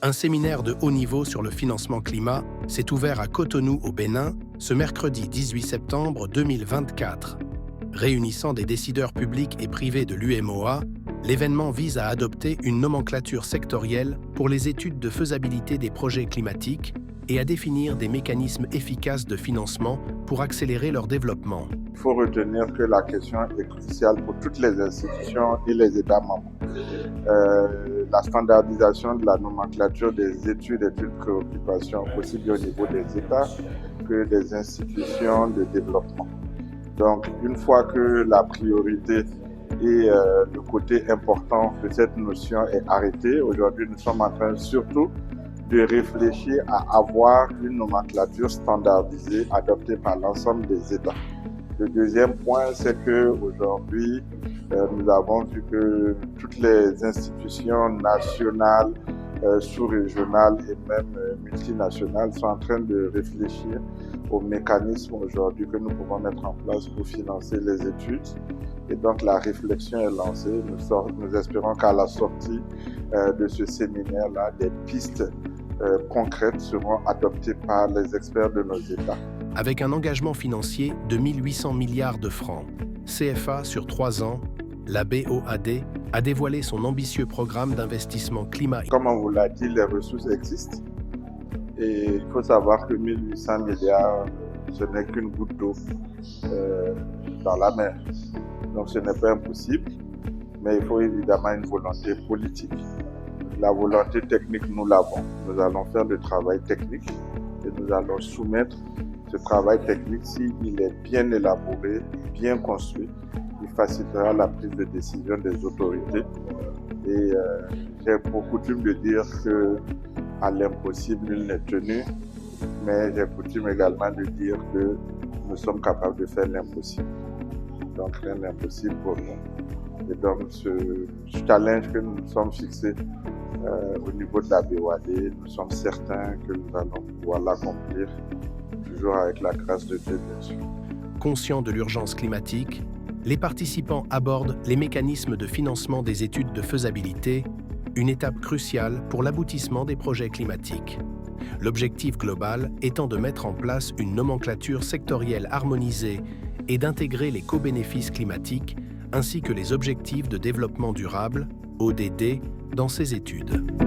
Un séminaire de haut niveau sur le financement climat s'est ouvert à Cotonou au Bénin ce mercredi 18 septembre 2024. Réunissant des décideurs publics et privés de l'UMOA, l'événement vise à adopter une nomenclature sectorielle pour les études de faisabilité des projets climatiques et à définir des mécanismes efficaces de financement pour accélérer leur développement. Il faut retenir que la question est cruciale pour toutes les institutions et les États membres. La standardisation de la nomenclature des études est une préoccupation aussi bien au niveau des États que des institutions de développement. Donc, une fois que la priorité et le côté important de cette notion est arrêté, aujourd'hui nous sommes en train surtout de réfléchir à avoir une nomenclature standardisée adoptée par l'ensemble des États. Le deuxième point, c'est qu'aujourd'hui, nous avons vu que toutes les institutions nationales, sous-régionales et même multinationales sont en train de réfléchir aux mécanismes aujourd'hui que nous pouvons mettre en place pour financer les études. Et donc la réflexion est lancée. Nous espérons qu'à la sortie de ce séminaire-là, des pistes concrètes seront adoptées par les experts de nos États. Avec un engagement financier de 1 800 milliards de francs CFA sur 3 ans, la BOAD a dévoilé son ambitieux programme d'investissement climat. Comme on vous l'a dit, les ressources existent et il faut savoir que 1 800 milliards, ce n'est qu'une goutte d'eau dans la mer. Donc ce n'est pas impossible, mais il faut évidemment une volonté politique. La volonté technique, nous l'avons. Nous allons faire le travail technique et nous allons soumettre ce travail technique, s'il est bien élaboré, bien construit, il facilitera la prise de décision des autorités. Et j'ai pour coutume de dire qu'à l'impossible, nul n'est tenu, mais j'ai coutume également de dire que nous sommes capables de faire l'impossible. Donc rien n'est impossible pour nous. Et donc ce challenge que nous nous sommes fixés au niveau de la BOAD, nous sommes certains que nous allons pouvoir l'accomplir, toujours avec la grâce de Dieu, bien sûr. Conscients de l'urgence climatique, les participants abordent les mécanismes de financement des études de faisabilité, une étape cruciale pour l'aboutissement des projets climatiques. L'objectif global étant de mettre en place une nomenclature sectorielle harmonisée et d'intégrer les co-bénéfices climatiques ainsi que les objectifs de développement durable, ODD, dans ces études.